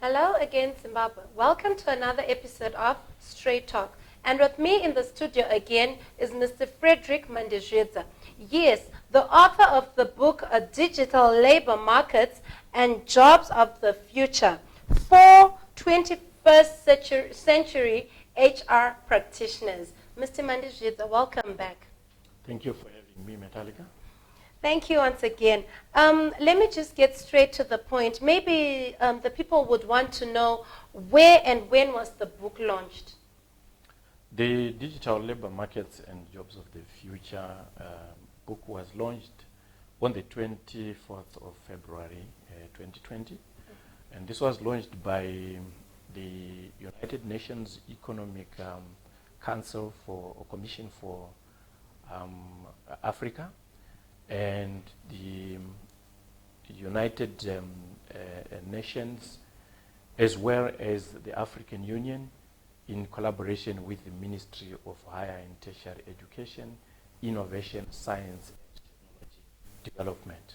Hello again, Zimbabwe. Welcome to another episode of Straight Talk. And with me in the studio again is Mr. Frederick Mandezhedza. Yes, the author of the book, Digital Labor Markets and Jobs of the Future for 21st century HR practitioners. Mr. Mandezhedza, welcome back. Thank you for having me, Metallica. Thank you once again. Let me just get straight to the point. Maybe the people would want to know where and when was the book launched? The Digital Labor Markets and Jobs of the Future book was launched on the 24th of February 2020. And this was launched by the United Nations Economic Council or Commission for Africa, and the United Nations, as well as the African Union, in collaboration with the Ministry of Higher and Tertiary Education, Innovation, Science and Technology Development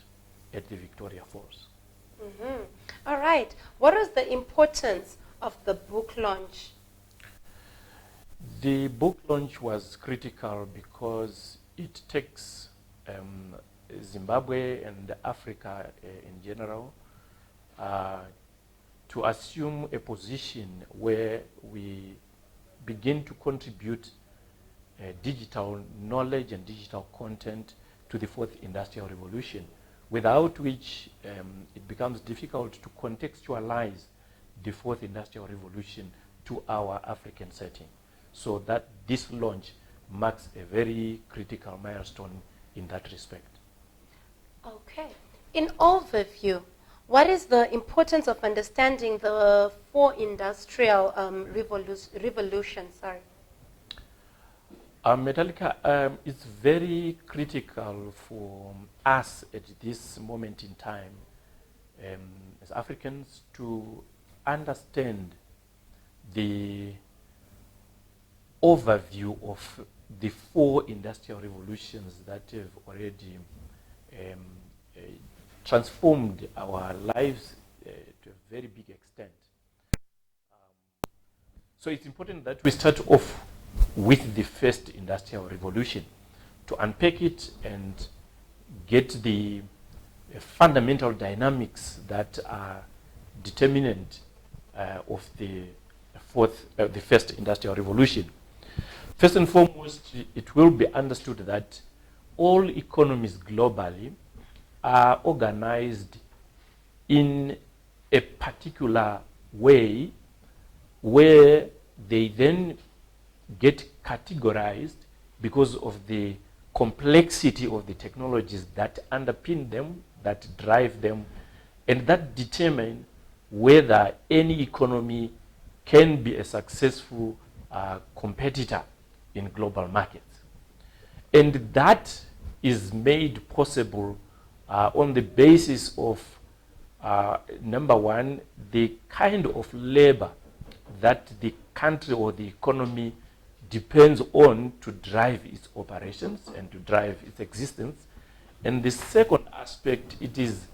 at the Victoria Falls. Mm-hmm. All right. What is the importance of the book launch? The book launch was critical because it takes Zimbabwe and Africa in general to assume a position where we begin to contribute digital knowledge and digital content to the fourth industrial revolution, without which it becomes difficult to contextualize the fourth industrial revolution to our African setting. So that this launch marks a very critical milestone in that respect. Okay. In overview, what is the importance of understanding the fourth industrial revolution? Metallica, it's very critical for us at this moment in time as Africans to understand the overview of the four industrial revolutions that have already transformed our lives to a very big extent. So it's important that we start off with the first industrial revolution to unpack it and get the fundamental dynamics that are determinant of the first industrial revolution. First and foremost, it will be understood that all economies globally are organized in a particular way where they then get categorized because of the complexity of the technologies that underpin them, that drive them, and that determine whether any economy can be a successful competitor in global markets. And that is made possible on the basis of, number one, the kind of labor that the country or the economy depends on to drive its operations and to drive its existence. And the second aspect, it is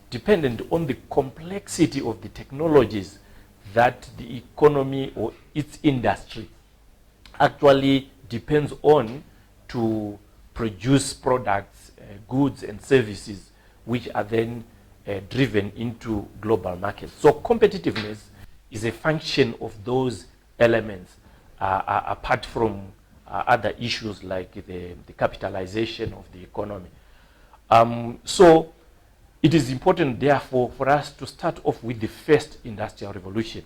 dependent on the complexity of the technologies that the economy or its industry actually depends on to produce products, goods and services which are then driven into global markets. So competitiveness is a function of those elements apart from other issues like the capitalization of the economy. So it is important, therefore, for us to start off with the first industrial revolution.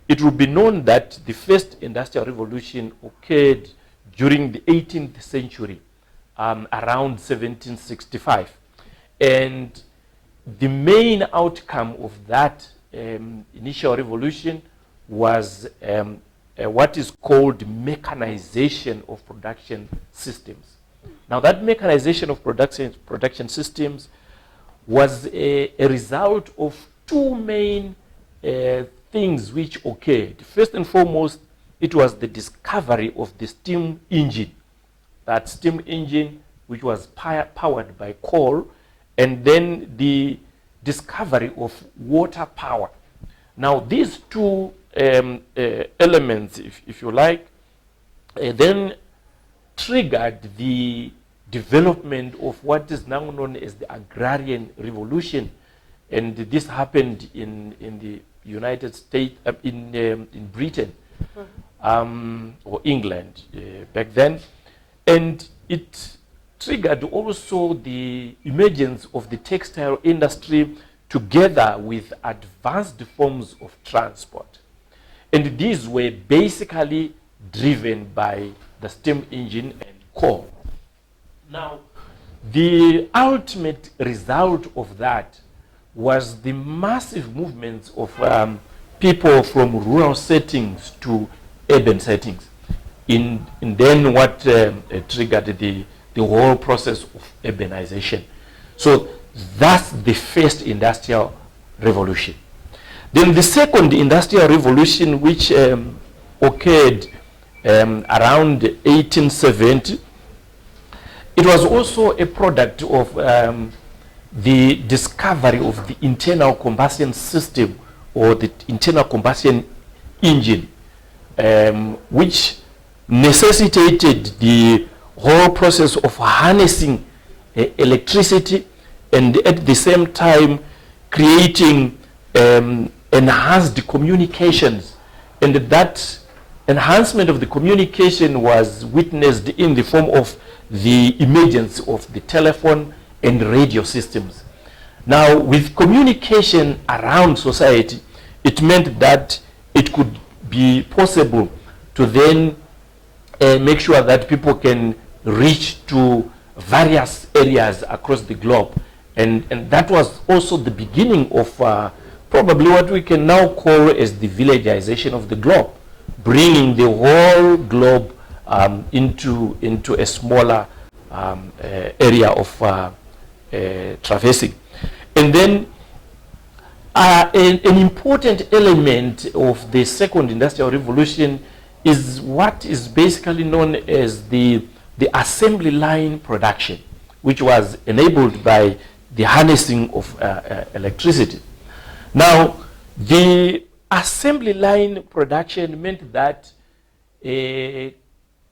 It will be known that the first industrial revolution occurred during the 18th century, around 1765. And the main outcome of that initial revolution was what is called mechanization of production systems. Now, that mechanization of production systems was a result of two main things which occurred. First and foremost, it was the discovery of the steam engine. That steam engine, which was powered by coal, and then the discovery of water power, Now, these two elements, if you like, then triggered the development of what is now known as the agrarian revolution. And this happened in the United States, in Britain, or England back then. And it triggered also the emergence of the textile industry together with advanced forms of transport. And these were basically driven by the steam engine and coal. Now, the ultimate result of that was the massive movements of people from rural settings to urban settings. And then what triggered the whole process of urbanization. So that's the first industrial revolution. Then the second industrial revolution, which occurred around 1870, it was also a product of the discovery of the internal combustion system, or the internal combustion engine, which necessitated the whole process of harnessing electricity and at the same time creating enhanced communications. And that enhancement of the communication was witnessed in the form of the emergence of the telephone and radio systems. Now, with communication around society, it meant that it could be possible to then make sure that people can reach to various areas across the globe. And that was also the beginning of probably what we can now call as the villagization of the globe, bringing the whole globe into a smaller area of traversing. And then an important element of the second industrial revolution is what is basically known as the assembly line production, which was enabled by the harnessing of electricity. Now, the assembly line production meant that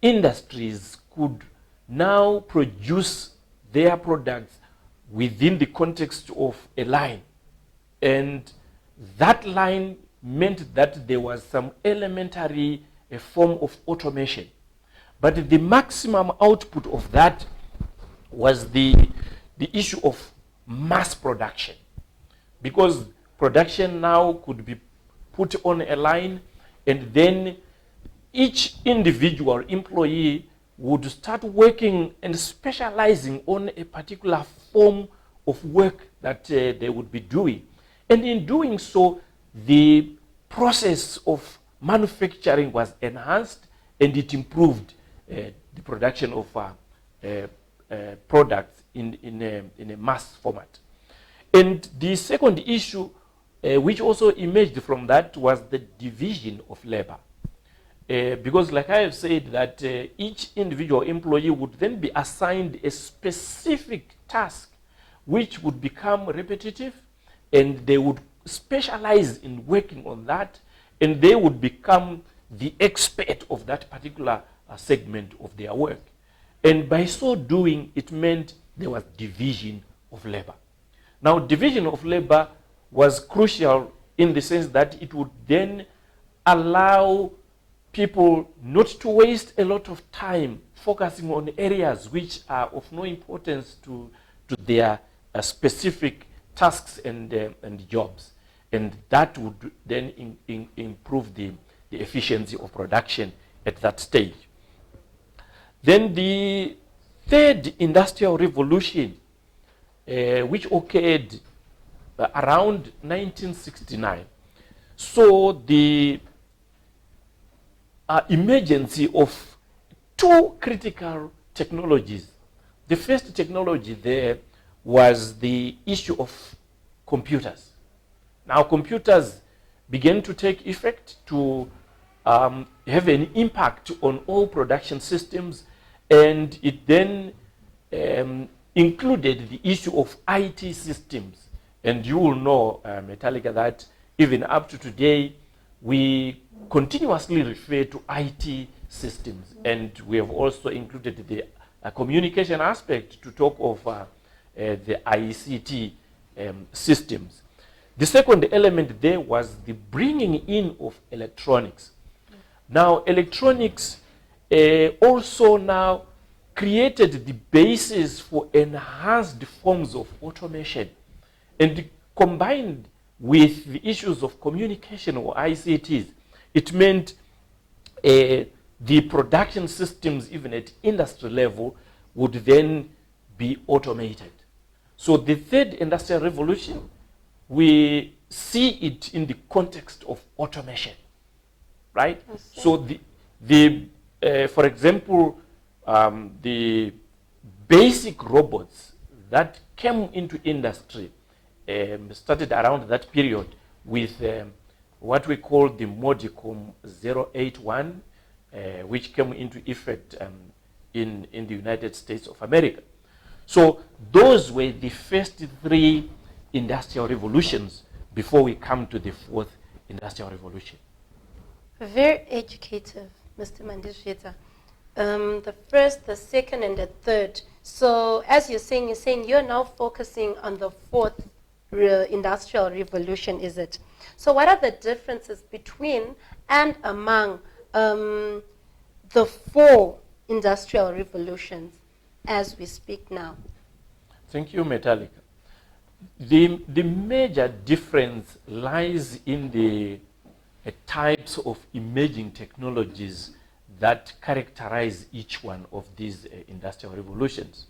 industries could now produce their products within the context of a line. And that line meant that there was some elementary form of automation. But the maximum output of that was the issue of mass production. Because production now could be put on a line, and then each individual employee would start working and specializing on a particular form of work that they would be doing. And in doing so, the process of manufacturing was enhanced, and it improved the production of products in a mass format. And the second issue, which also emerged from that, was the division of labor. Because like I have said, that each individual employee would then be assigned a specific task which would become repetitive, and they would specialize in working on that, and they would become the expert of that particular segment of their work. And by so doing, it meant there was division of labor. Now, division of labor was crucial in the sense that it would then allow people not to waste a lot of time focusing on areas which are of no importance to their specific tasks and jobs. And that would then improve the efficiency of production at that stage. Then the third industrial revolution, which occurred around 1969, saw the emergence of two critical technologies. The first technology there was the issue of computers. Now, computers began to take effect to have an impact on all production systems, and it then included the issue of IT systems. And you will know, Metallica, that even up to today, we continuously refer to IT systems, and we have also included the communication aspect to talk of the ICT systems. The second element there was the bringing in of electronics. Now, electronics also now created the basis for enhanced forms of automation, and combined with the issues of communication or ICTs, it meant the production systems, even at industry level, would then be automated. So the third industrial revolution, we see it in the context of automation, right? So for example, the basic robots that came into industry started around that period with what we call the Modicom 081, which came into effect in the United States of America. So those were the first three industrial revolutions before we come to the fourth industrial revolution. Very educative, Mr. Mandeshita. The first, the second, and the third. So as you're saying you're now focusing on the fourth industrial revolution, is it? So what are the differences between and among the four industrial revolutions as we speak now? Thank you, Metallica. The major difference lies in the types of emerging technologies that characterize each one of these industrial revolutions.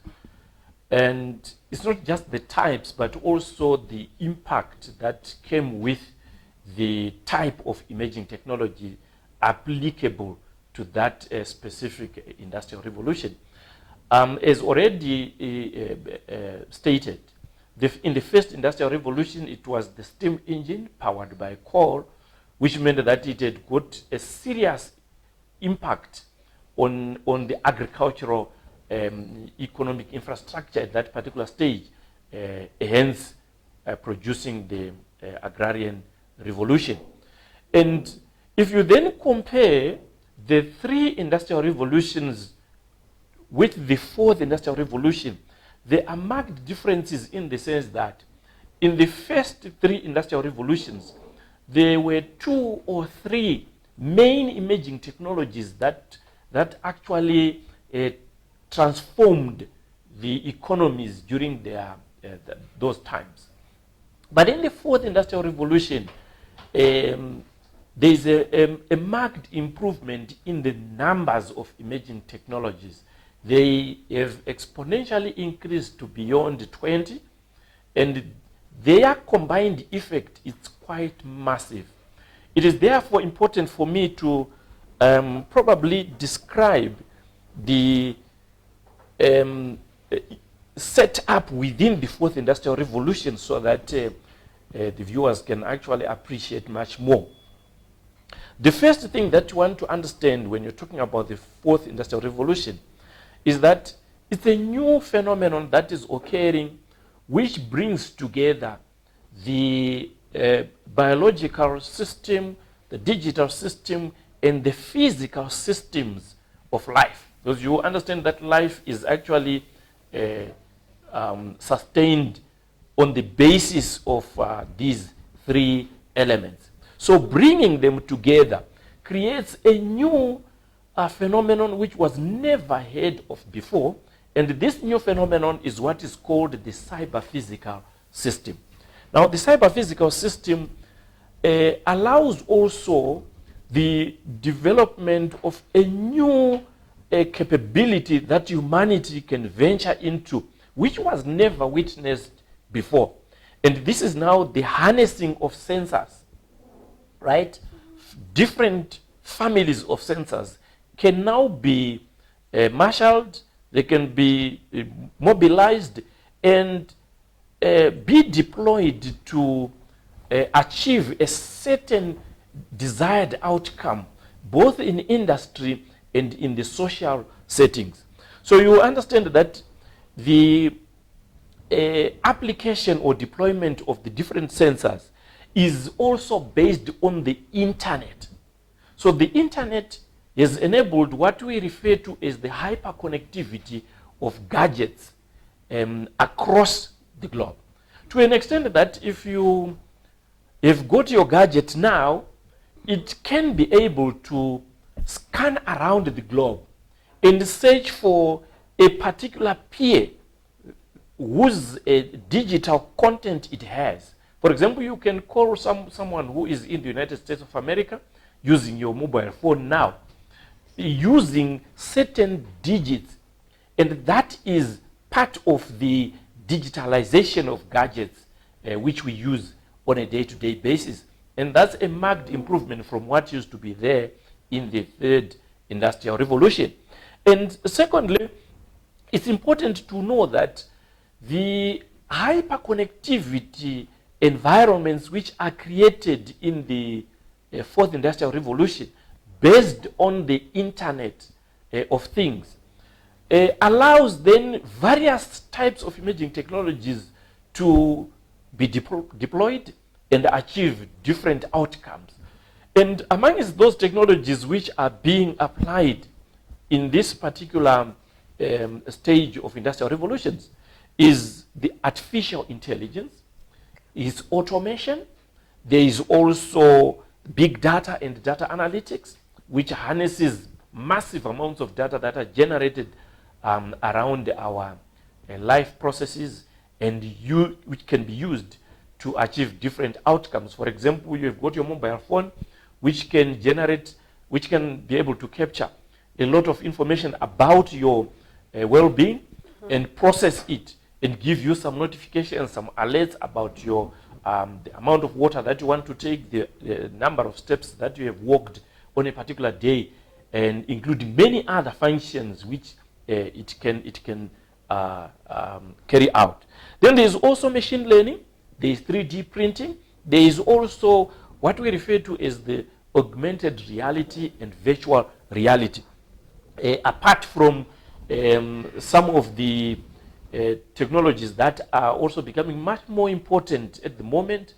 And it's not just the types, but also the impact that came with the type of emerging technology applicable to that specific industrial revolution. As already stated, in the first industrial revolution, it was the steam engine powered by coal, which meant that it had got a serious impact on the agricultural economic infrastructure at that particular stage, hence producing the agrarian revolution. And if you then compare the three industrial revolutions with the fourth industrial revolution, there are marked differences in the sense that in the first three industrial revolutions, there were 2 or 3 main emerging technologies that actually transformed the economies during those times. But in the fourth industrial revolution, there's a marked improvement in the numbers of emerging technologies. They have exponentially increased to beyond 20, and their combined effect is quite massive. It is therefore important for me to probably describe the set up within the fourth industrial revolution so that the viewers can actually appreciate much more. The first thing that you want to understand when you're talking about the fourth industrial revolution is that it's a new phenomenon that is occurring which brings together the biological system, the digital system, and the physical systems of life. Because you understand that life is actually sustained on the basis of these 3 elements. So bringing them together creates a new phenomenon which was never heard of before. And this new phenomenon is what is called the cyber-physical system. Now, the cyber-physical system allows also the development of a new capability that humanity can venture into, which was never witnessed before. And this is now the harnessing of sensors, right? Different families of sensors can now be marshaled, they can be mobilized, and be deployed to achieve a certain desired outcome, both in industry and in the social settings. So you understand that the application or deployment of the different sensors is also based on the internet. So the internet has enabled what we refer to as the hyperconnectivity of gadgets across the globe. To an extent that if you have got your gadget now, it can be able to scan around the globe and search for a particular peer whose digital content it has. For example, you can call someone who is in the United States of America using your mobile phone now, using certain digits, and that is part of the digitalization of gadgets which we use on a day-to-day basis. And that's a marked improvement from what used to be there in the third industrial revolution. And secondly, it's important to know that the hyperconnectivity environments which are created in the fourth industrial revolution based on the internet of things allows then various types of imaging technologies to be deployed and achieve different outcomes. And amongst those technologies which are being applied in this particular stage of industrial revolutions is the artificial intelligence, is automation. There is also big data and data analytics, which harnesses massive amounts of data that are generated around our life processes and which can be used to achieve different outcomes. For example, you've got your mobile phone, which can be able to capture a lot of information about your well-being and process it and give you some notifications, some alerts about your the amount of water that you want to take, the number of steps that you have walked on a particular day, and including many other functions which it can carry out. Then there is also machine learning. There is 3D printing. There is also what we refer to as the augmented reality and virtual reality. Apart from some of the technologies that are also becoming much more important at the moment,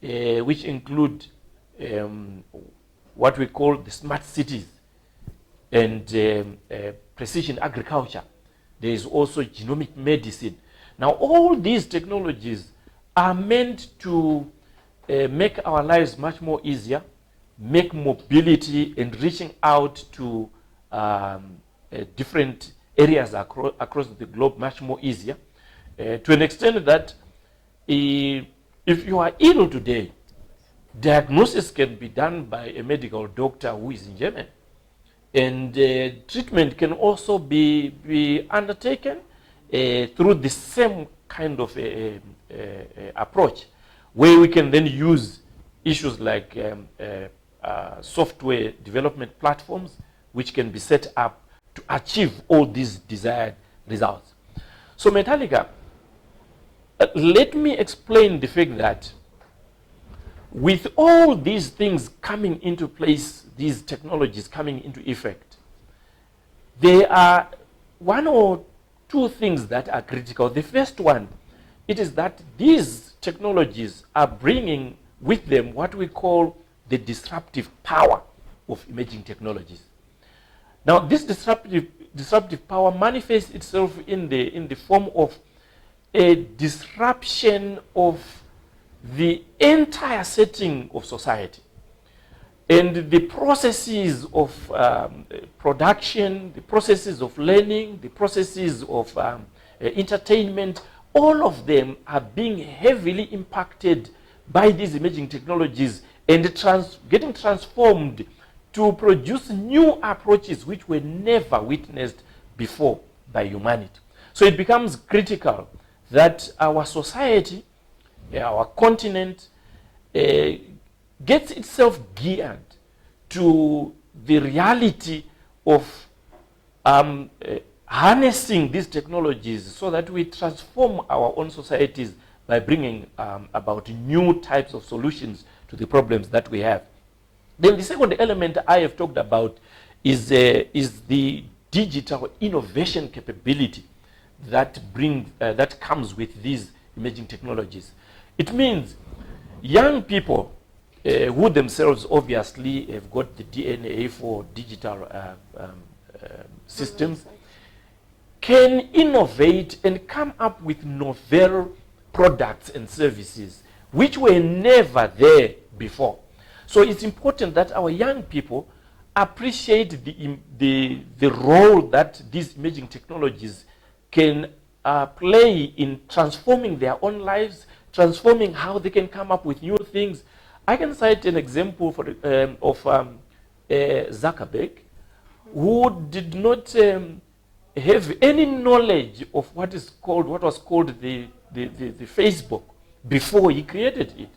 which include what we call the smart cities and precision agriculture. There is also genomic medicine. Now, all these technologies are meant to make our lives much more easier, make mobility and reaching out to different areas across the globe much more easier, to an extent that if you are ill today, diagnosis can be done by a medical doctor who is in Germany. And treatment can also be undertaken through the same kind of approach, where we can then use issues like software development platforms, which can be set up to achieve all these desired results. So Metallica, let me explain the fact that with all these things coming into place, these technologies coming into effect, there are one or two things that are critical. The first one, it is that these technologies are bringing with them what we call the disruptive power of imaging technologies. Now, this disruptive power manifests itself in the form of a disruption of the entire setting of society. And the processes of production, the processes of learning, the processes of entertainment, all of them are being heavily impacted by these imaging technologies and getting transformed to produce new approaches which were never witnessed before by humanity. So it becomes critical that our society, our continent, gets itself geared to the reality of harnessing these technologies so that we transform our own societies by bringing about new types of solutions to the problems that we have. Then the second element I have talked about is the digital innovation capability that comes with these imaging technologies. It means young people who themselves obviously have got the DNA for digital systems can innovate and come up with novel products and services which were never there before. So it's important that our young people appreciate the role that these emerging technologies can play in transforming their own lives, transforming how they can come up with new things. I can cite an example of Zuckerberg, who did not have any knowledge of what was called the Facebook before he created it.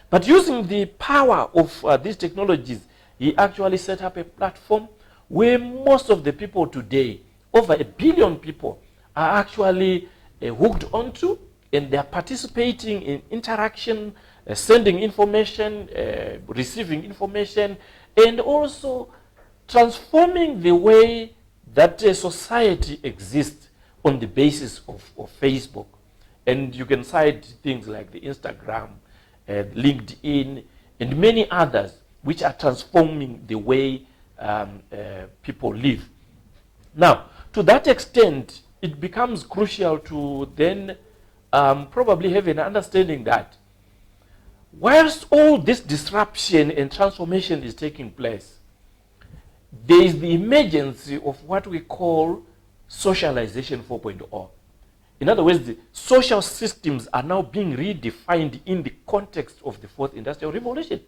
But using the power of these technologies, he actually set up a platform where most of the people today, over 1 billion people, are actually hooked onto, and they are participating in interaction, sending information, receiving information, and also transforming the way that a society exists on the basis of Facebook. And you can cite things like the Instagram, LinkedIn, and many others which are transforming the way people live. Now, to that extent, it becomes crucial to then probably have an understanding that whilst all this disruption and transformation is taking place, there is the emergence of what we call socialization 4.0. In other words, the social systems are now being redefined in the context of the fourth industrial revolution,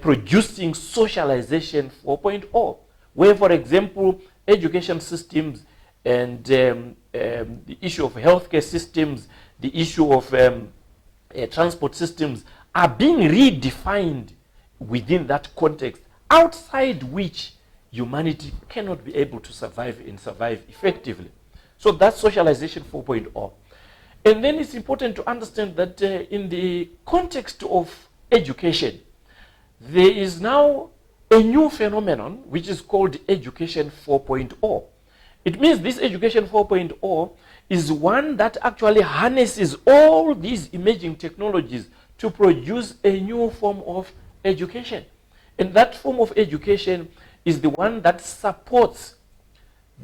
producing socialization 4.0, where, for example, education systems and the issue of healthcare systems, the issue of transport systems are being redefined within that context, outside which humanity cannot be able to survive and survive effectively. So that's socialization 4.0. And then it's important to understand that in the context of education, there is now a new phenomenon which is called education 4.0. It means this education 4.0 is one that actually harnesses all these emerging technologies to produce a new form of education. And that form of education is the one that supports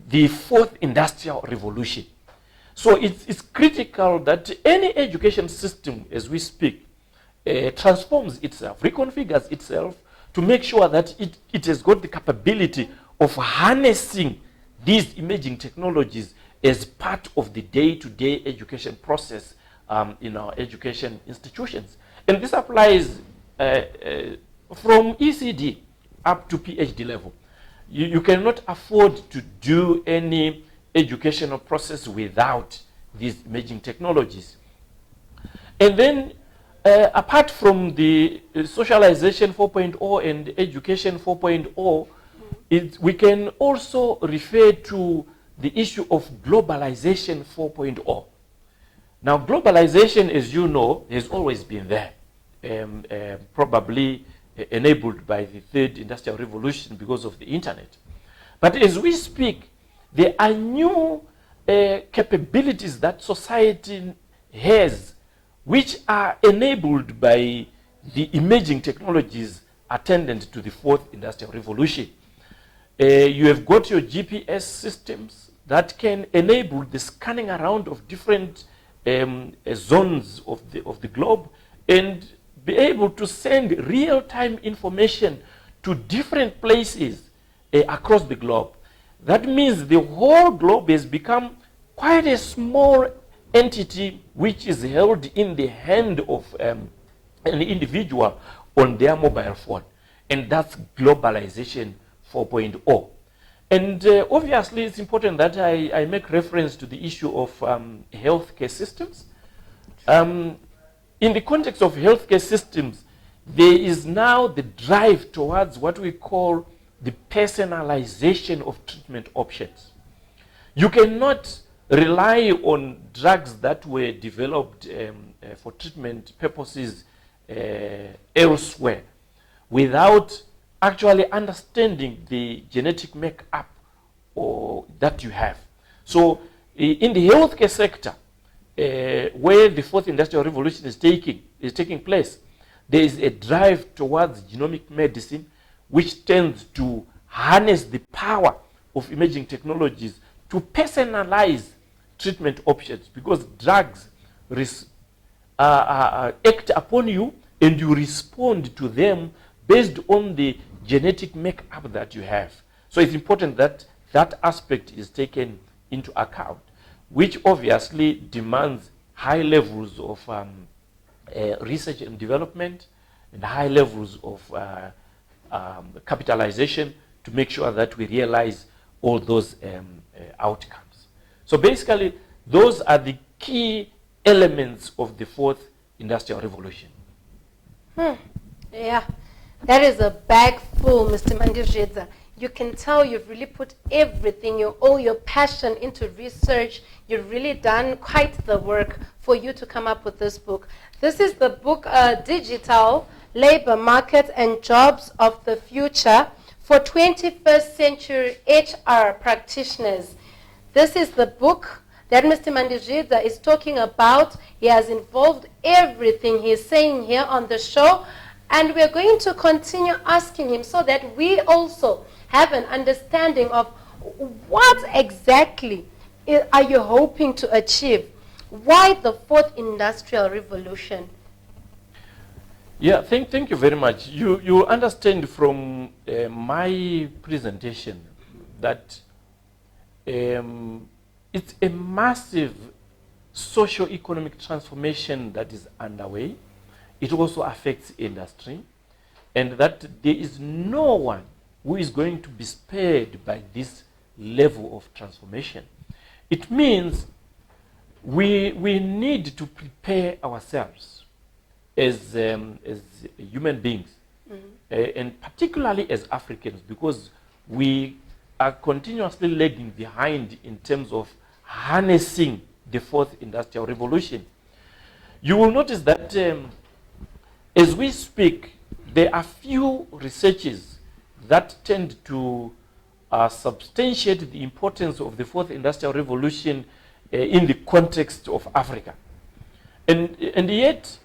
the fourth industrial revolution. So it's critical that any education system, as we speak, transforms itself, reconfigures itself to make sure that it has got the capability of harnessing these emerging technologies as part of the day-to-day education process in our education institutions. And this applies from ECD up to PhD level. You cannot afford to do any educational process without these emerging technologies. And then, apart from the socialization 4.0 and education 4.0, we can also refer to the issue of globalization 4.0. Now, globalization, as you know, has always been there, probably enabled by the third industrial revolution because of the internet. But as we speak, there are new capabilities that society has which are enabled by the emerging technologies attendant to the fourth industrial revolution. You have got your GPS systems that can enable the scanning around of different zones of the globe and be able to send real-time information to different places across the globe. That means the whole globe has become quite a small entity which is held in the hand of an individual on their mobile phone. And that's globalization 4.0. And obviously it's important that I make reference to the issue of healthcare systems. In the context of healthcare systems, there is now the drive towards what we call the personalization of treatment options. You cannot rely on drugs that were developed for treatment purposes elsewhere without actually understanding the genetic makeup that you have. So in the healthcare sector, where the fourth industrial revolution is taking place, there is a drive towards genomic medicine, which tends to harness the power of emerging technologies to personalize treatment options, because drugs act upon you and you respond to them based on the genetic makeup that you have. So it's important that that aspect is taken into account, which obviously demands high levels of research and development and high levels of capitalization to make sure that we realize all those outcomes. So basically, those are the key elements of the fourth industrial revolution. Yeah, that is a bag full, Mr. Mandizhedza. You can tell you've really put everything, all your passion into research. You've really done quite the work for you to come up with this book. This is the book, Digital Labor Market and Jobs of the Future for 21st Century HR Practitioners. This is the book that Mr. Mandizhedza is talking about. He has involved everything he's saying here on the show. And we're going to continue asking him so that we also have an understanding of what exactly are you hoping to achieve. Why the fourth industrial revolution? Yeah, thank you very much. You understand from my presentation that it's a massive socio-economic transformation that is underway. It also affects industry, and that there is no one who is going to be spared by this level of transformation. It means we need to prepare ourselves as human beings, and particularly as Africans, because we are continuously lagging behind in terms of harnessing the fourth industrial revolution. You will notice that as we speak, there are few researches that tend to substantiate the importance of the fourth industrial revolution in the context of Africa. And yet,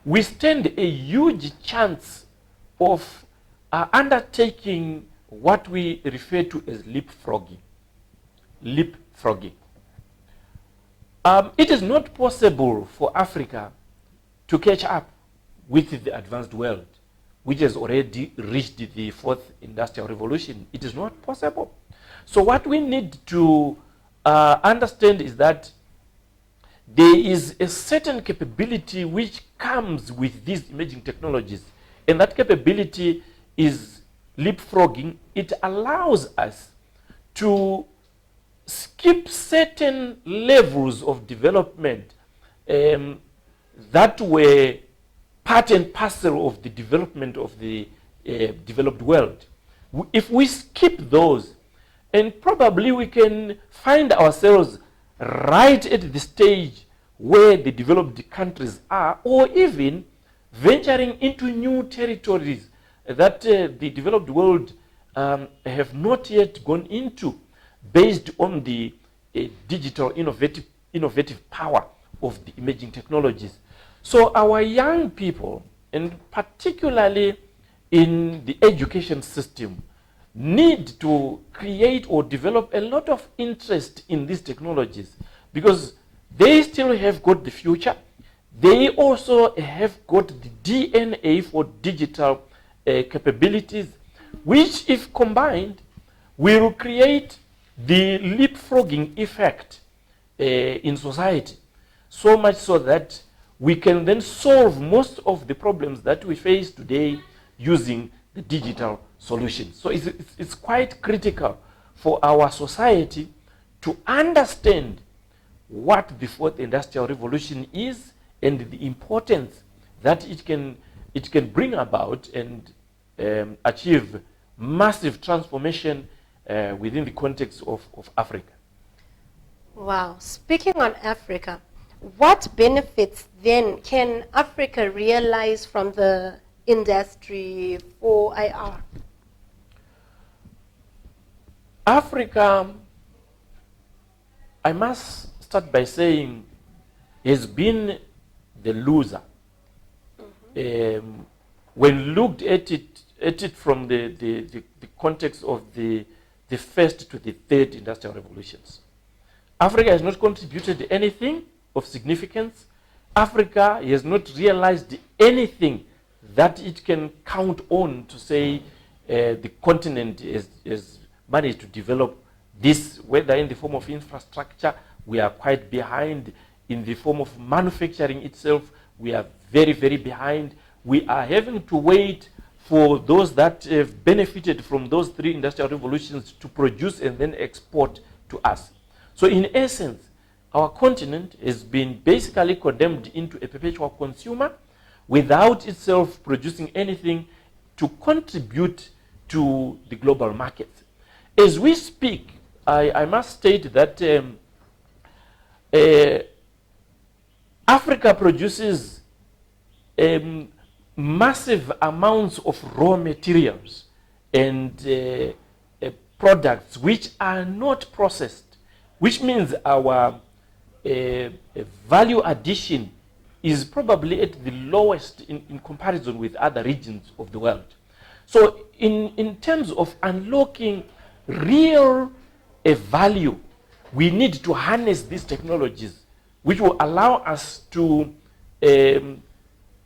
we stand a huge chance of undertaking what we refer to as leapfrogging. Leapfrogging. It is not possible for Africa to catch up with the advanced world, which has already reached the fourth industrial revolution. It is not possible. So what we need to understand is that there is a certain capability which comes with these emerging technologies, and that capability is leapfrogging. It allows us to skip certain levels of development that were part and parcel of the development of the developed world. If we skip those, and probably we can find ourselves right at the stage where the developed countries are, or even venturing into new territories that the developed world have not yet gone into, based on the digital innovative power of the emerging technologies. So our young people, and particularly in the education system, need to create or develop a lot of interest in these technologies, because they still have got the future. They also have got the DNA for digital capabilities, which, if combined, will create the leapfrogging effect in society, so much so that we can then solve most of the problems that we face today using the digital solutions. So it's quite critical for our society to understand what the fourth industrial revolution is and the importance that it can bring about and achieve massive transformation within the context of Africa. Wow. Speaking on Africa, what benefits then can Africa realize from the industry 4IR? Africa, I must start by saying, has been the loser when looked at it from the context of the first to the third industrial revolutions. Africa has not contributed anything of significance. Africa has not realized anything that it can count on to say the continent has managed to develop this, whether in the form of infrastructure, we are quite behind. In the form of manufacturing itself, we are very, very behind. We are having to wait for those that have benefited from those three industrial revolutions to produce and then export to us. So in essence, our continent has been basically condemned into a perpetual consumer without itself producing anything to contribute to the global market. As we speak, I must state that Africa produces massive amounts of raw materials and products which are not processed, which means our value addition is probably at the lowest in comparison with other regions of the world. So in terms of unlocking real value, we need to harness these technologies which will allow us to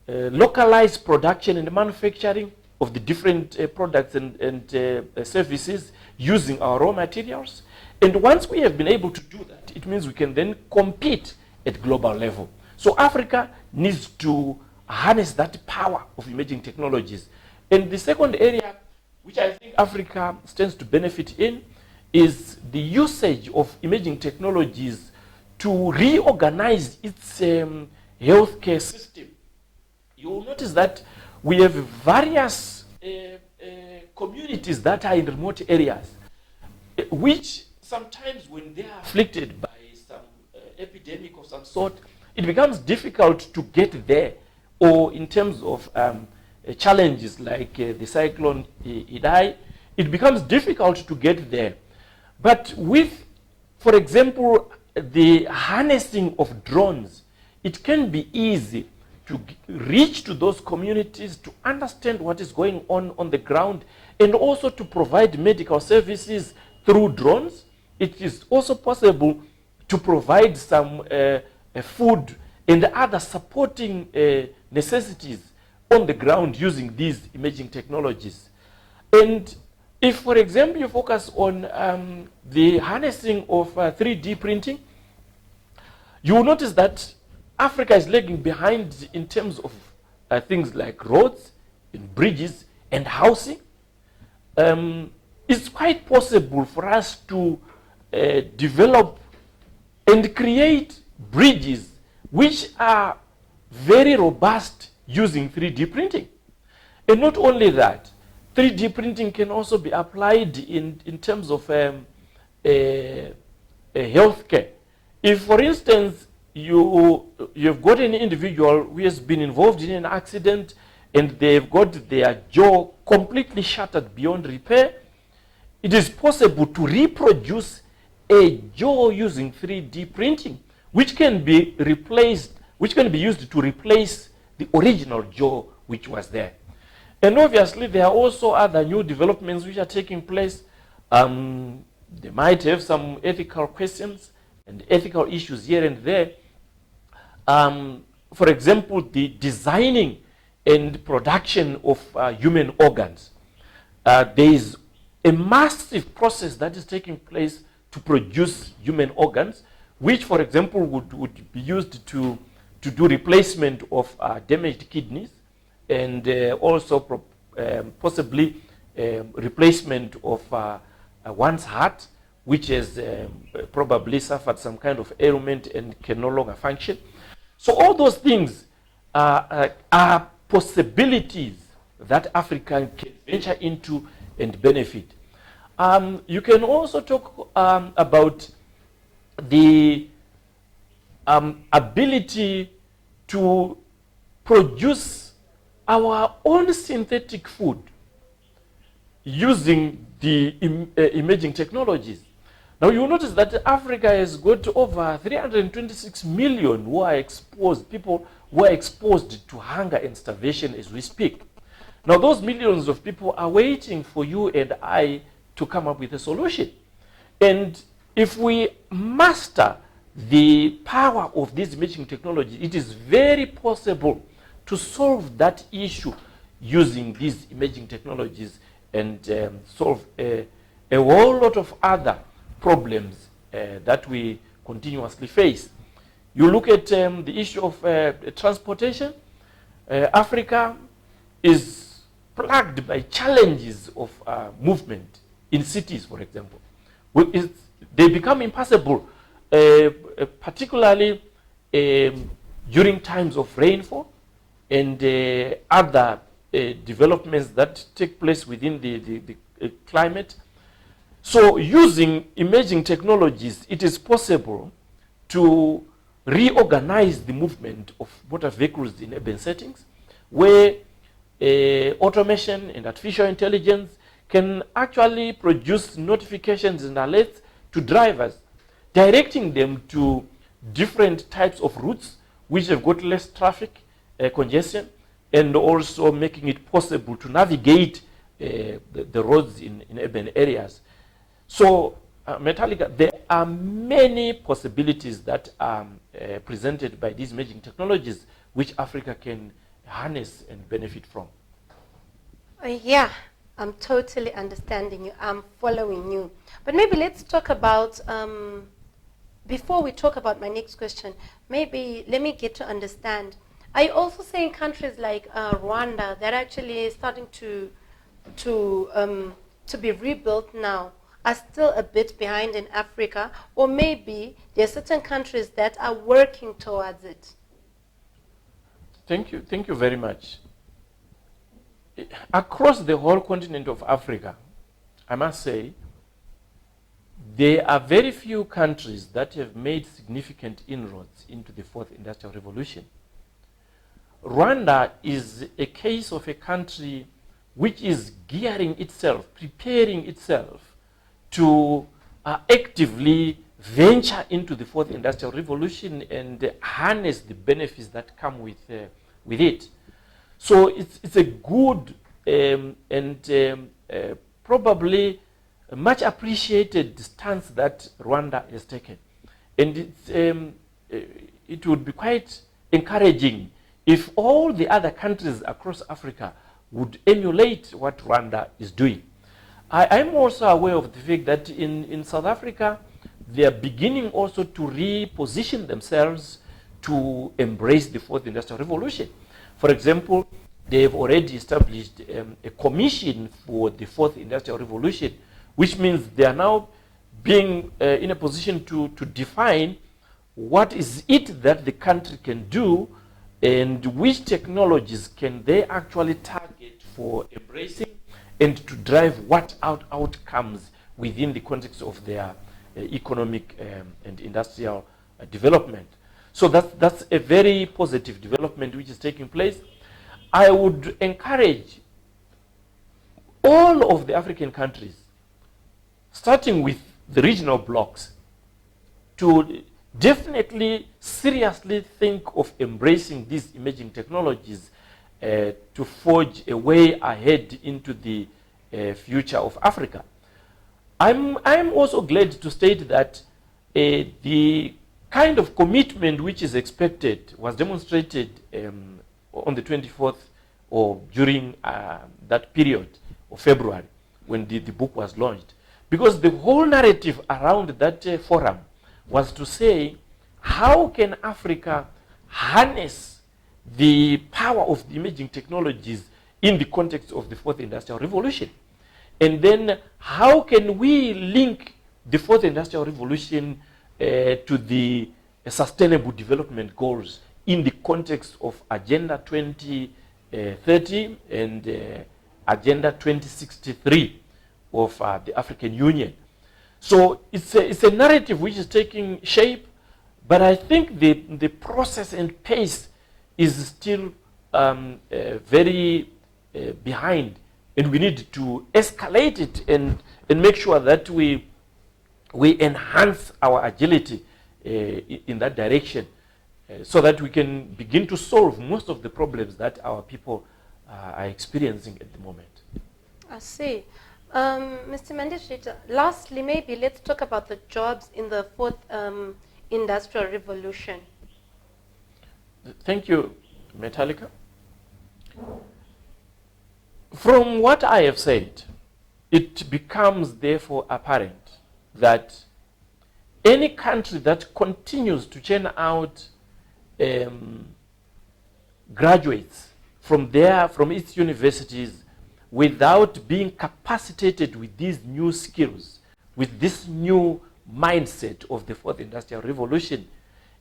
localize production and manufacturing of the different products and services using our raw materials. And once we have been able to do that, it means we can then compete at global level. So Africa needs to harness that power of emerging technologies. And the second area which I think Africa stands to benefit in is the usage of emerging technologies to reorganize its healthcare system. You will notice that we have various communities that are in remote areas, which sometimes when they are afflicted by some epidemic of some sort, it becomes difficult to get there, or in terms of challenges like the cyclone Idai, it becomes difficult to get there. But with, for example, the harnessing of drones, it can be easy to reach to those communities, to understand what is going on the ground, and also to provide medical services through drones. It is also possible to provide some food and other supporting necessities on the ground using these emerging technologies. And if, for example, you focus on the harnessing of 3D printing, you will notice that Africa is lagging behind in terms of things like roads and bridges and housing. It's quite possible for us to develop and create bridges which are very robust using 3D printing. And not only that, 3D printing can also be applied in terms of healthcare. If, for instance, you've got an individual who has been involved in an accident and they've got their jaw completely shattered beyond repair, it is possible to reproduce a jaw using 3D printing, which can be replaced, which can be used to replace the original jaw which was there. And obviously, there are also other new developments which are taking place. They might have some ethical questions and ethical issues here and there. For example, the designing and production of human organs. There is a massive process that is taking place to produce human organs, which, for example, would be used to do replacement of damaged kidneys, and also possibly replacement of one's heart, which has probably suffered some kind of ailment and can no longer function. So all those things are possibilities that Africa can venture into and benefit. You can also talk about the ability to produce our own synthetic food using the emerging technologies. Now you will notice that Africa has got over 326 million who are exposed, people who are exposed to hunger and starvation as we speak. Now, those millions of people are waiting for you and I to come up with a solution. And if we master the power of this emerging technology, it is very possible to solve that issue using these emerging technologies and solve a whole lot of other problems that we continuously face. You look at the issue of transportation. Africa is plagued by challenges of movement in cities, for example. They become impossible, particularly during times of rainfall and other developments that take place within the climate. So using emerging technologies, it is possible to reorganize the movement of motor vehicles in urban settings, where automation and artificial intelligence can actually produce notifications and alerts to drivers, directing them to different types of routes which have got less traffic congestion, and also making it possible to navigate the roads in urban areas. So, Metallica, there are many possibilities that are presented by these emerging technologies which Africa can harness and benefit from. Yeah, I'm totally understanding you. I'm following you. But maybe let's talk about, before we talk about my next question, maybe let me get to understand. Are you also saying countries like Rwanda that actually is starting to be rebuilt now are still a bit behind in Africa, or maybe there are certain countries that are working towards it? Thank you very much. Across the whole continent of Africa, I must say, there are very few countries that have made significant inroads into the fourth industrial revolution. Rwanda is a case of a country which is gearing itself, preparing itself to actively venture into the fourth industrial revolution and harness the benefits that come with it. So it's a good and probably a much appreciated stance that Rwanda has taken. And it would be quite encouraging if all the other countries across Africa would emulate what Rwanda is doing. I'm also aware of the fact that in South Africa, they are beginning also to reposition themselves to embrace the fourth industrial revolution. For example, they have already established a commission for the fourth industrial revolution, which means they are now being in a position to define what is it that the country can do and which technologies can they actually target for embracing and to drive what outcomes within the context of their economic and industrial development. So that's a very positive development which is taking place. I would encourage all of the African countries, starting with the regional blocs, to definitely seriously think of embracing these emerging technologies to forge a way ahead into the future of Africa. I'm also glad to state that the kind of commitment which is expected was demonstrated on the 24th or during that period of February when the book was launched. Because the whole narrative around that forum was to say, how can Africa harness the power of the emerging technologies in the context of the fourth industrial revolution? And then how can we link the fourth industrial revolution to the sustainable development goals in the context of Agenda 2030 and Agenda 2063 of the African Union? So it's a narrative which is taking shape, but I think the process and pace is still very behind, and we need to escalate it and make sure that we enhance our agility in that direction. so that we can begin to solve most of the problems that our people are experiencing at the moment. I see. Mr. Mandeshita, lastly, maybe let's talk about the jobs in the fourth industrial revolution. Thank you, Metallica. From what I have said, it becomes therefore apparent that any country that continues to churn out graduates from its universities without being capacitated with these new skills, with this new mindset of the fourth industrial revolution,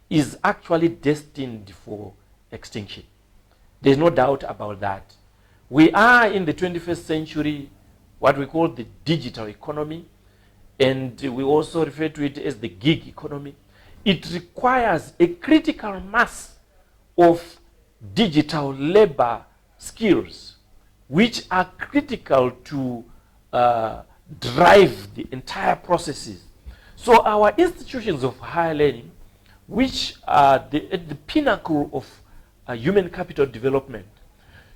is actually destined for extinction. There's no doubt about that. We are in the 21st century, what we call the digital economy, and we also refer to it as the gig economy. It requires a critical mass of digital labor skills, which are critical to drive the entire processes. So our institutions of higher learning, which are at the pinnacle of human capital development,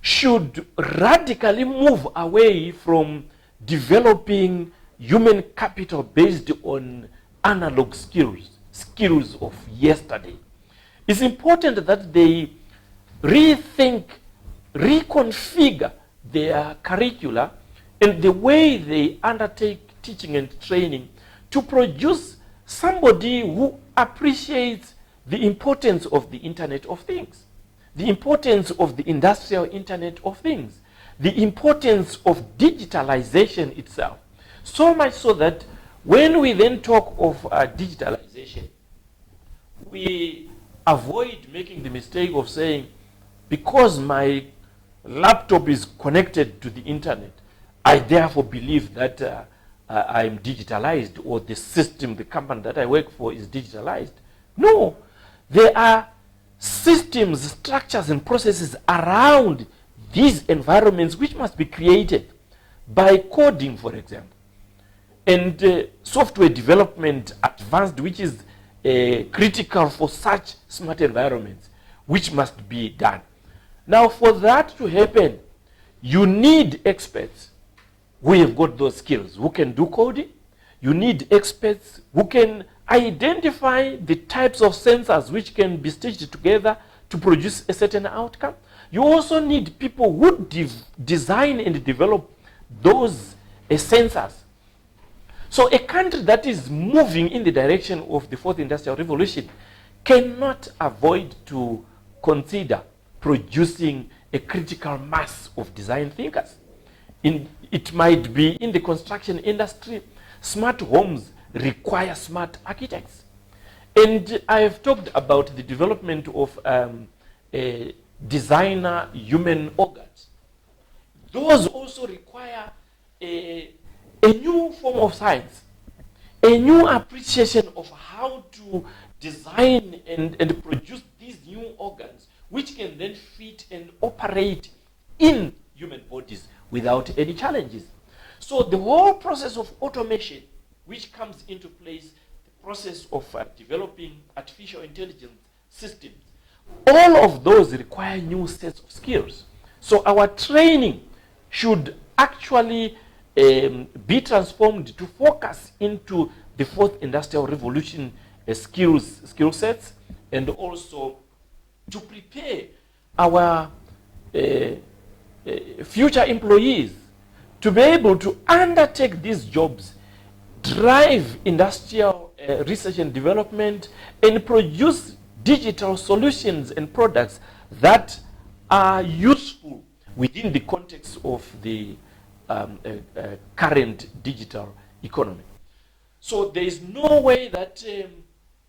should radically move away from developing human capital based on analog skills of yesterday. It's important that they rethink, reconfigure their curricula and the way they undertake teaching and training to produce somebody who appreciates the importance of the Internet of Things, the importance of the industrial Internet of Things, the importance of digitalization itself. So much so that when we then talk of digitalization, we avoid making the mistake of saying, because my laptop is connected to the internet, I therefore believe that I'm digitalized, or the system, the company that I work for is digitalized. No, there are systems, structures, and processes around these environments which must be created by coding, for example, and software development advanced, which is critical for such smart environments, which must be done. Now, for that to happen, you need experts who have got those skills, who can do coding. You need experts who can identify the types of sensors which can be stitched together to produce a certain outcome. You also need people who design and develop those sensors. So a country that is moving in the direction of the fourth industrial revolution cannot avoid to consider producing a critical mass of design thinkers. It might be in the construction industry. Smart homes require smart architects. And I have talked about the development of designer human organs. Those also require a new form of science, a new appreciation of how to design and produce these new organs, which can then fit and operate in human bodies without any challenges. So the whole process of automation, which comes into place, the process of developing artificial intelligence systems, all of those require new sets of skills. So our training should actually be transformed to focus into the fourth industrial revolution skill sets, and also to prepare our future employees to be able to undertake these jobs, drive industrial research and development, and produce digital solutions and products that are useful within the context of the current digital economy. So there is no way that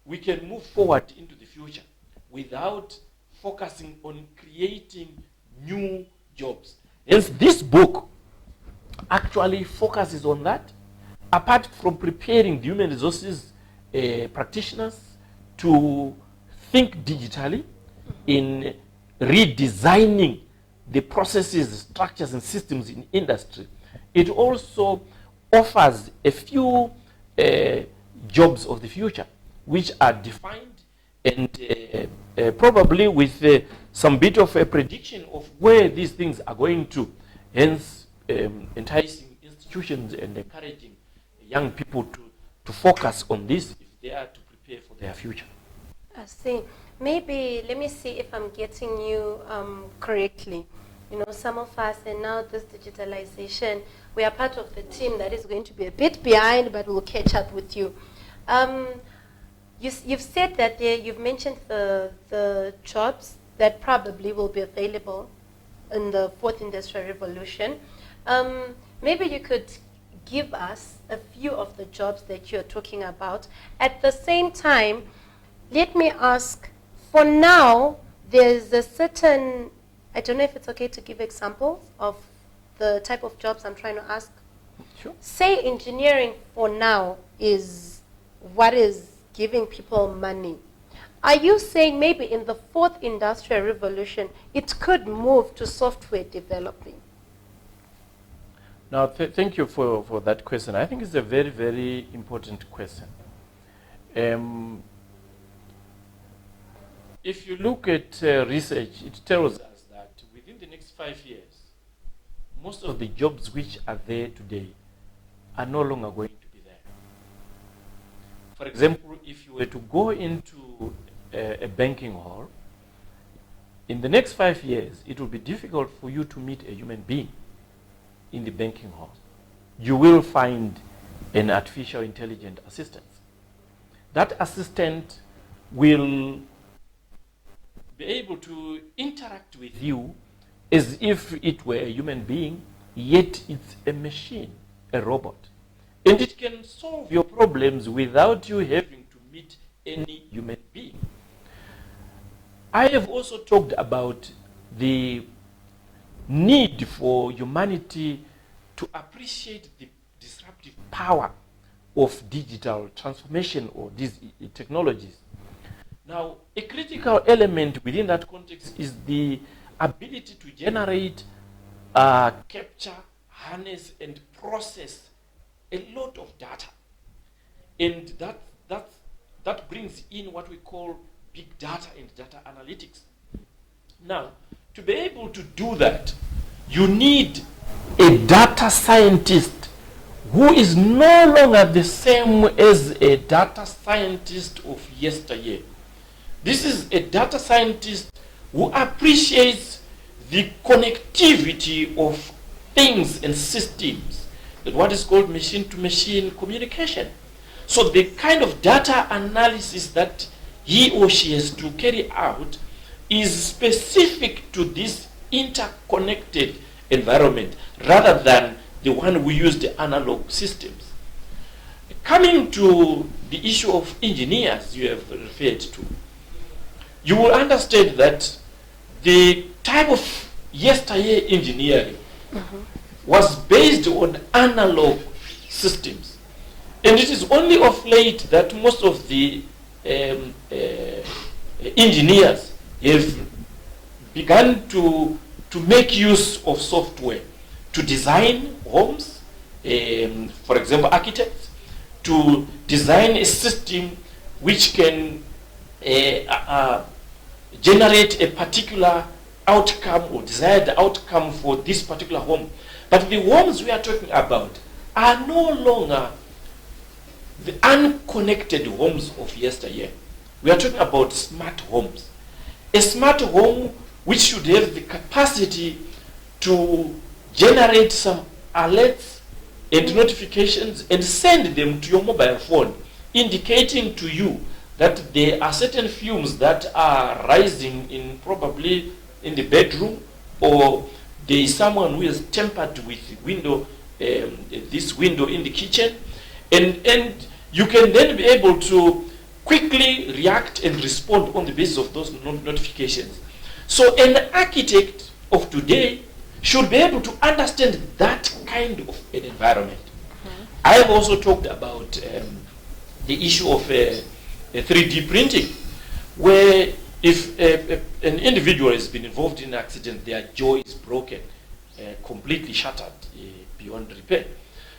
we can move forward into the future without focusing on creating new jobs. Hence, this book actually focuses on that, apart from preparing the human resources practitioners to think digitally in redesigning the processes, structures, and systems in industry. It also offers a few jobs of the future which are defined and probably with some bit of a prediction of where these things are going to, hence enticing institutions and encouraging young people to focus on this if they are to prepare for their future. I see. Maybe, let me see if I'm getting you correctly. You know, some of us, and now this digitalization, we are part of the team that is going to be a bit behind, but we'll catch up with you. You've said that you've mentioned the jobs that probably will be available in the fourth industrial revolution. Maybe you could give us a few of the jobs that you're talking about. At the same time, let me ask, for now, there's a certain, I don't know if it's okay to give examples of the type of jobs I'm trying to ask. Sure. Say engineering for now is what is giving people money. Are you saying maybe in the fourth industrial revolution, it could move to software developing? Now, thank you for that question. I think it's a very, very important question. If you look at research, it tells us that within the next 5 years, most of the jobs which are there today are no longer going to be there. For example, if you were to go into a banking hall, in the next 5 years, it will be difficult for you to meet a human being in the banking hall. You will find an artificial intelligent assistant. That assistant will be able to interact with you as if it were a human being, yet it's a machine, a robot. And it can solve your problems without you having to meet any human being. I have also talked about the need for humanity to appreciate the disruptive power of digital transformation or these technologies. Now, a critical element within that context is the ability to generate, capture, harness, and process a lot of data. And that brings in what we call big data and data analytics. Now, to be able to do that, you need a data scientist who is no longer the same as a data scientist of yesteryear. This is a data scientist who appreciates the connectivity of things and systems, what is called machine-to-machine communication. So the kind of data analysis that he or she has to carry out is specific to this interconnected environment rather than the one we use the analog systems. Coming to the issue of engineers you have referred to, you will understand that the type of yesteryear engineering was based on analog systems. And it is only of late that most of the engineers have begun to make use of software to design homes, for example, architects, to design a system which can generate a particular outcome or desired outcome for this particular home. But the homes we are talking about are no longer the unconnected homes of yesteryear. We are talking about smart homes. A smart home which should have the capacity to generate some alerts and notifications and send them to your mobile phone, indicating to you that there are certain fumes that are rising in probably in the bedroom, or there is someone who has tampered with the window, this window in the kitchen, and you can then be able to quickly react and respond on the basis of those notifications. So an architect of today should be able to understand that kind of an environment. I have also talked about the issue of 3D printing, where if an individual has been involved in an accident, their jaw is broken, completely shattered beyond repair.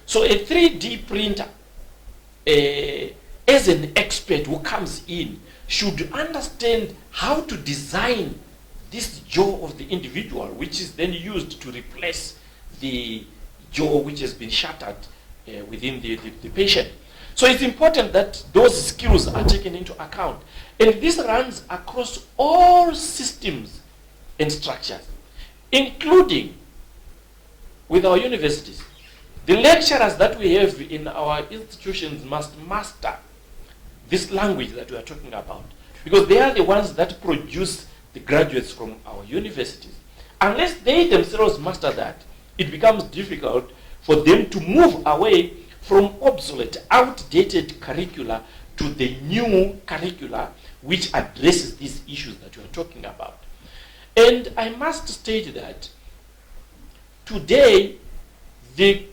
So a 3D printer as an expert who comes in, should understand how to design this jaw of the individual, which is then used to replace the jaw which has been shattered within the patient. So it's important that those skills are taken into account. And this runs across all systems and structures, including with our universities. The lecturers that we have in our institutions must master this language that we are talking about, because they are the ones that produce the graduates from our universities. Unless they themselves master that, it becomes difficult for them to move away from obsolete, outdated curricula to the new curricula which addresses these issues that we are talking about. And I must state that today, the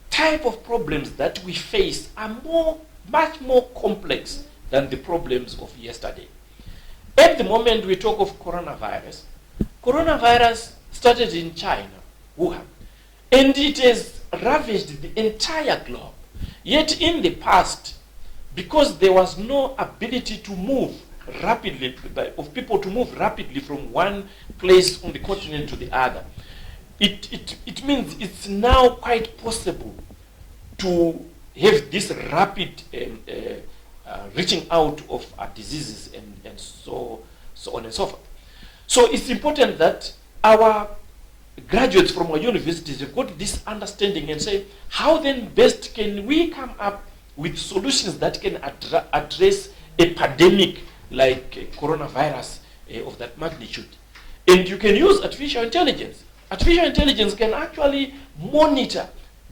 type of problems that we face are much more complex than the problems of yesterday. At the moment we talk of coronavirus. Coronavirus started in China, Wuhan, and it has ravaged the entire globe. Yet in the past, because there was no ability to move rapidly, of people to move rapidly from one place on the continent to the other, it means it's now quite possible to have this rapid reaching out of diseases and so on and so forth. So it's important that our graduates from our universities have got this understanding and say, how then best can we come up with solutions that can address a pandemic like coronavirus of that magnitude? And you can use artificial intelligence. Artificial intelligence can actually monitor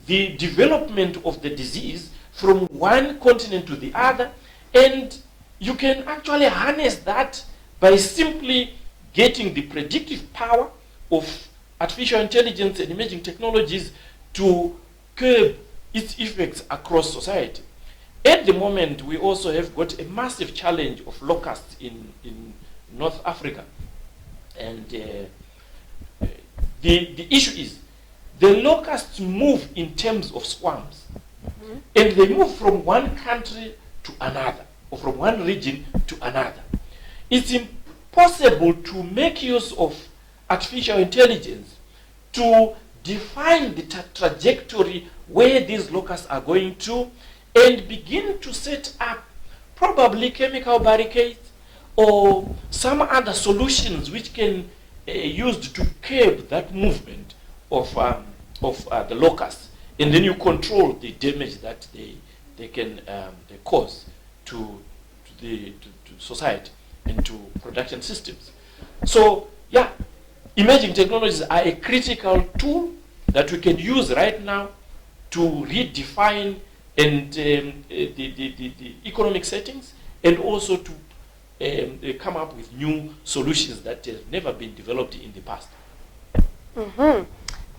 the development of the disease from one continent to the other, and you can actually harness that by simply getting the predictive power of artificial intelligence and emerging technologies to curb its effects across society. At the moment, we also have got a massive challenge of locusts in North Africa. And the issue is, the locusts move in terms of swarms. Mm-hmm. And they move from one country to another, or from one region to another. It's impossible to make use of artificial intelligence to define the trajectory where these locusts are going to, and begin to set up probably chemical barricades or some other solutions which can used to curb that movement of the locusts, and then you control the damage that they can they cause to society and to production systems. So yeah, emerging technologies are a critical tool that we can use right now to redefine and the economic settings, and also to come up with new solutions that have never been developed in the past. Mm-hmm.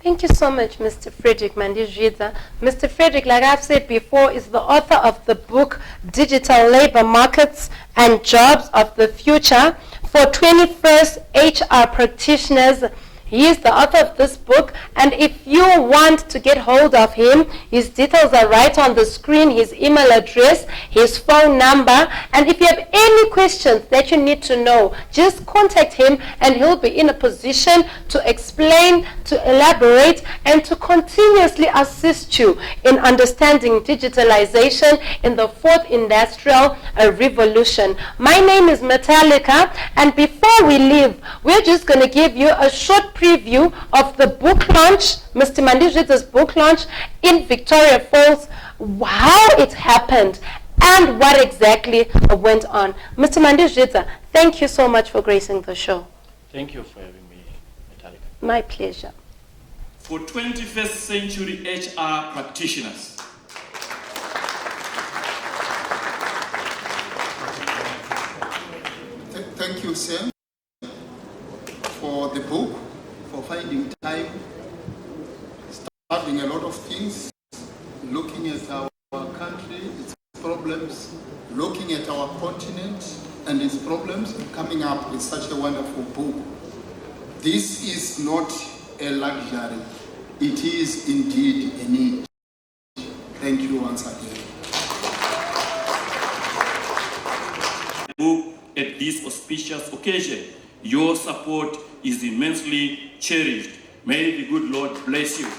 Thank you so much, Mr. Frederick Mandizhidza. Mr. Frederick, like I've said before, is the author of the book Digital Labor Markets and Jobs of the Future for 21st HR Practitioners. He is the author of this book, and if you want to get hold of him, his details are right on the screen, his email address, his phone number, and if you have any questions that you need to know, just contact him and he'll be in a position to explain, to elaborate, and to continuously assist you in understanding digitalization in the fourth industrial revolution. My name is Metallica, and before we leave, we're just going to give you a short preview of the book launch, Mr. Mandizhidza's book launch in Victoria Falls, how it happened, and what exactly went on. Mr. Mandizhidza, thank you so much for gracing the show. Thank you for having me, Metallica. My pleasure. For 21st century HR practitioners. Thank you, Sam, for the book, for finding time, studying a lot of things, looking at our country, its problems, looking at our continent and its problems, and coming up with such a wonderful book. This is not a luxury, it is indeed a need. Thank you once again. at this auspicious occasion. Your support is immensely cherished. May the good Lord bless you.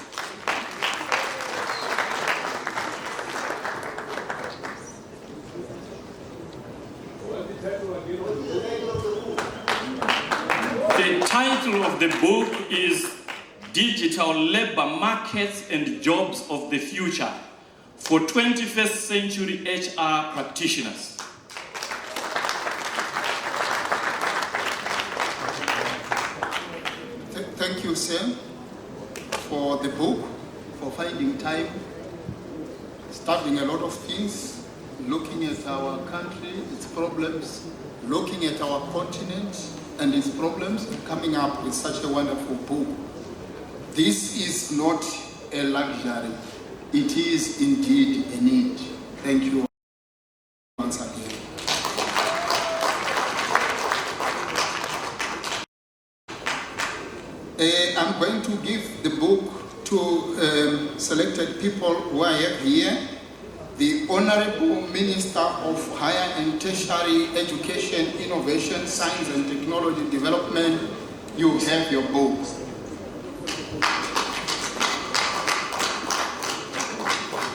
The title of the book is Digital Labor Markets and Jobs of the Future for 21st Century HR Practitioners. Thank you, Sam, for the book, for finding time, studying a lot of things, looking at our country, its problems, looking at our continent and its problems, and coming up with such a wonderful book. This is not a luxury. It is indeed a need. Thank you once again. I'm going to give the book to selected people who are here. The Honorable Minister of Higher and Tertiary Education, Innovation, Science and Technology Development, you have your books.